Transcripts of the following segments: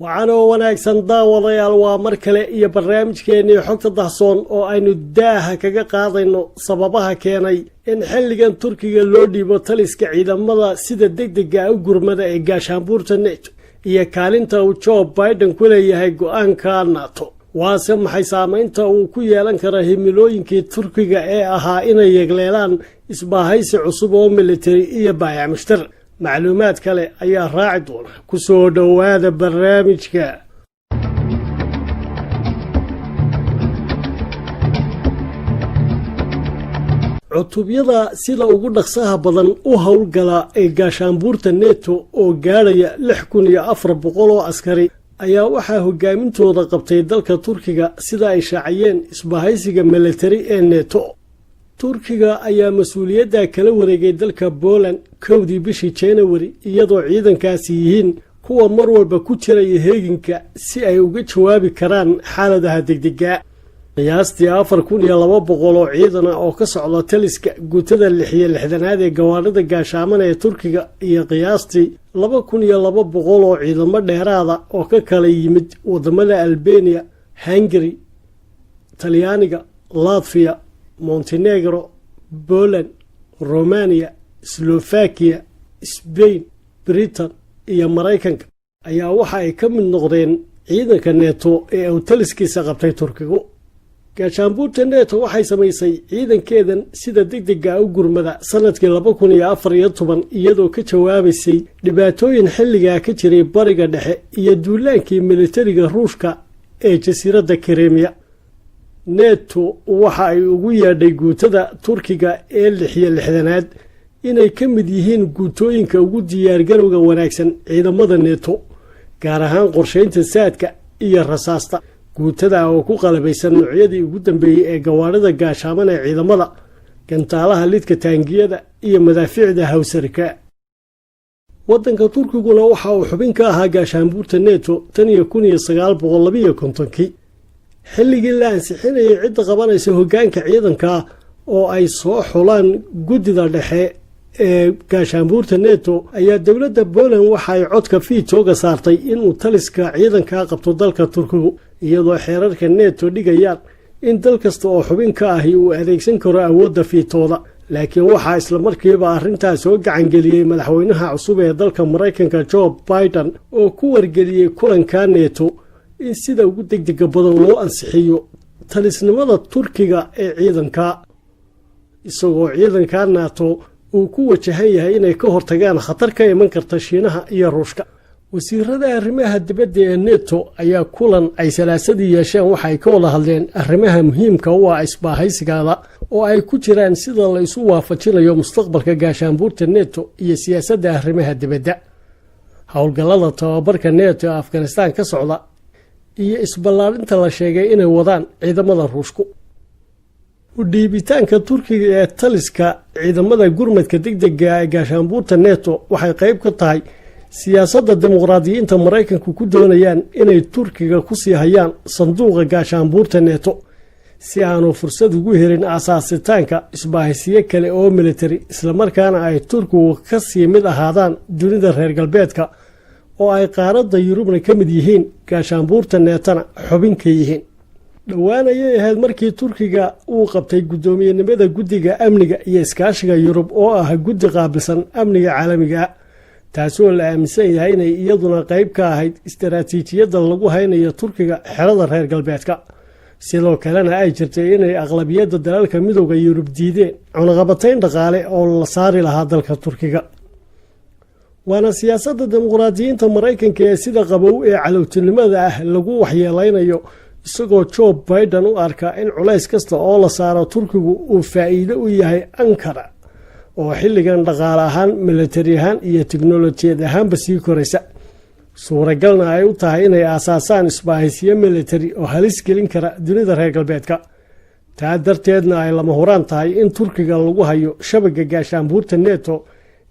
waxaana wanaagsan daawadayaal waa mar kale iyo barnaamijkeennii xogta dahsoon oo aynu daaha kaga qaadayno sababaha keenay in xilligan Turkiga loo dhiibo taliska ciidamada sida degdega u gurmada ee gaashaanbuurta NATO iyo kaalinta uu Joe Biden ku leeyahay go'aanka NATO. waase maxay saamaynta uu ku yeelan kara himilooyinkii Turkiga ee ahaa inay yeegleelaan isbaahaysi cusub oo military iyo baayac mushtar. macluumaad kale ayaa raaci doona ku soo dhawaada barnaamijka. cutubyada sida ugu dhaqsaha badan u howlgala ee gaashaanbuurta NATO oo gaaraya 6400 oo askari ayaa waxaa hogaamintooda qabtay dalka Turkiga sida ay shaaciyeen isbahaysiga military ee NATO. Turkiga ayaa mas'uuliyadda kala wareegay dalka Poland kowdii bishii January iyadoo ciidankaasi yihiin kuwa mar walba ku jira heeginka si ay uga jawaabi karaan xaaladaha degdega. qiyaastii 4200 oo ciidan oo ka socda taliska guutada 66aad ee gawaarida gaashaamana ee Turkiga iyo qiyaastii 2200 oo ciidamo dheeraada oo ka kala yimid wadamada Albania, Hungary, Talyaaniga, Latvia, Montenegro, Poland, Romania, Slovakia, Spain, Britain iyo Mareykanka ayaa waxa ay ka mid noqdeen ciidanka NATO ee uu taliskiisa qabtay Turkigu. gaashaanbuurta NATO waxay samaysay ciidankeedan sida degdega u gurmada sanadkii 2014 iyadoo ka jawaabaysay dhibaatooyin xilliga ka jiray bariga dhexe iyo duulaankii militariga Ruushka ee jasiiradda Crimea. NATO waxa ay ugu yeedhay guutada Turkiga ee 66aad inay ka mid yihiin guutooyinka ugu diyaargarowga wanaagsan ciidamada NATO, gaar ahaan qorsheynta saadka iyo rasaasta. guutada oo ku qalabaysan noocyadii ugu dambeeyay ee gawaarida gaashaamana ee ciidamada, gantaalaha lidka taangiyada iyo madaafiicda hawsarka. wadanka Turkiguna waxa uu xubin ka ahaa gaashaanbuurta NATO tan iyo 1952 xilligii la ansixinayay cidda qabanaysa hoggaanka ciidanka oo ay soo xulaan guddida dhexe ee gaashaanbuurta NATO ayaa dowladda Poland waxa ay codka fiitooga saartay inuu taliska ciidanka qabto dalka Turkigu, iyadoo xeerarka NATO dhigayaan in dal kasta oo xubin ka ahi uu adeegsan karo awoodda fiitooda. laakiin waxaa isla markiiba arrintaas soo gacan geliyay madaxweynaha cusub ee dalka Mareykanka Joe Biden oo ku wargeliyay kulanka NATO in sida ugu degdega badan loo ansixiyo talisnimada Turkiga ee ciidanka, isagoo ciidanka NATO uu ku wajahan yahay inay ka hortagaan khatar ka iman karta Shiinaha iyo Ruushka. wasiirada arrimaha dibadda ee NATO ayaa kulan ay salaasadii yeesheen waxa ay ka wada hadleen arrimaha muhiimka u ah isbaahaysigaada oo ay ku jiraan sida la isu waafajinayo mustaqbalka gaashaanbuurta NATO iyo siyaasadda arrimaha dibadda, howlgallada tababarka NATO ee Afghanistan ka socda iyo isballaarinta la sheegay inay wadaan ciidamada Ruushku. u dhiibitaanka Turkiga ee taliska ciidamada gurmadka degdega ee gaashaanbuurta NATO waxay qayb ka tahay siyaasadda dimuqraadiyiinta Mareykanku ku doonayaan inay Turkiga ku sii hayaan sanduuqa gaashaanbuurta NATO si aanu fursad ugu helin asaasitaanka isbaahaysiyo kale oo military, isla markaana ay Turkigu ka sii mid ahaadaan dunida reer galbeedka oo ay qaaradda Yurubna ka mid yihiin gaashaanbuurta NATOna xubin ka yihiin. dhowaan ayay ahayd markii Turkiga uu qabtay guddoomiyenimada guddiga amniga iyo iskaashiga Yurub oo ah guddi qaabilsan amniga caalamiga, taasoo la aaminsan yahay inay iyaduna qayb ka ahayd istaraatiijiyadda lagu haynayo Turkiga xerada reer galbeedka. sidoo kalena ay jirtay inay aqlabiyadda dalalka midowga Yurub diideen cunaqabatayn dhaqaale oo la saari lahaa dalka Turkiga. waana siyaasadda dimuqraadiyiinta Mareykanka ee sida qabow ee calowtinimada ah lagu waxyeeleynayo, isagoo Joe Biden u arka in culays kasta oo la saaro Turkigu uu faa'iido u yahay Ankara oo xilligan dhaqaale ahaan, military ahaan iyo tiknoolajiyad ahaanba sii koraysa. suuragalna ay u tahay inay aasaasaan isbaahaysiyo military oo halis gelin kara dunida reer galbeedka. taa darteedna ay lama huraan tahay in Turkiga lagu hayo shabagga gaashaanbuurta NATO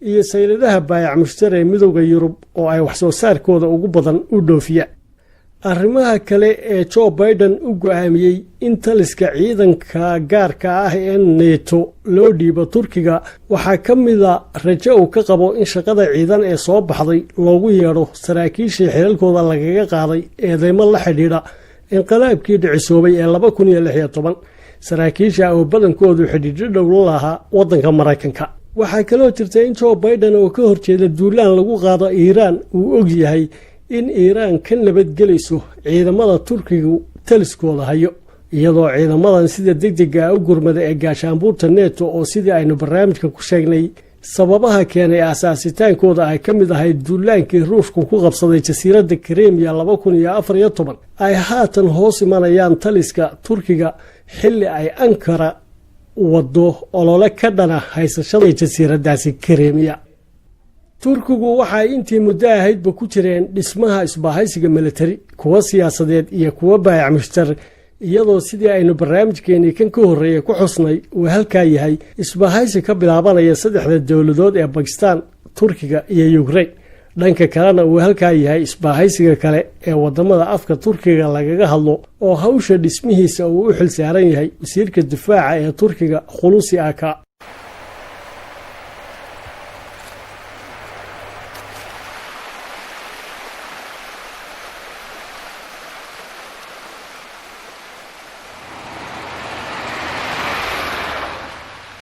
iyo sayladaha baayac mushtar ee midowga Yurub oo ay wax soo saarkooda ugu badan u dhoofiya. arrimaha kale ee Joe Biden u go'aamiyey in taliska ciidanka gaarka ah ee NATO loo dhiibo Turkiga waxaa ka mid ah rajo uu ka qabo in shaqada ciidan ee soo baxday loogu yeedho saraakiishii xilalkooda lagaga qaaday eedeymo la xidhiidha inqilaabkii dhicisoobay ee 2016 saraakiisha oo badankoodu xidhiidho dhow la lahaa waddanka Mareykanka. waxaa kaloo jirta in Joe Biden oo ka horjeeda duulaan lagu qaado Iiraan uu og yahay in Iiraan ka nabadgelayso ciidamada Turkigu taliskooda hayo, iyadoo ciidamadan sida degdega ah u gurmada ee gaashaanbuurta NATO oo sidii aynu barnaamijka ku sheegnay sababaha keenay asaasitaankooda ay ka mid ahayd duulaankii Ruushku ku qabsaday jasiiradda Crimea 2014 ay haatan hoos imanayaan taliska Turkiga xilli ay Ankara wado olole ka dhana haysashada jasiiraddaasi Crimea. Turkigu waxay intii muddo ahaydba ku jireen dhismaha isbahaysiga military, kuwa siyaasadeed iyo kuwa baayac mushtar, iyadoo sidii aynu barnaamijkeennii kan ka horreeyay ku xusnay uu halkaa yahay isbahaysi ka bilaabanaya saddexda dowladood ee Bakistan, Turkiga iyo Ukraine. dhanka kalena uu halkaa yahay isbahaysiga kale ee wadamada afka Turkiga lagaga hadlo oo hawsha dhismihiisa uu u xilsaaran yahay wasiirka difaaca ee Turkiga Hulusi Aka.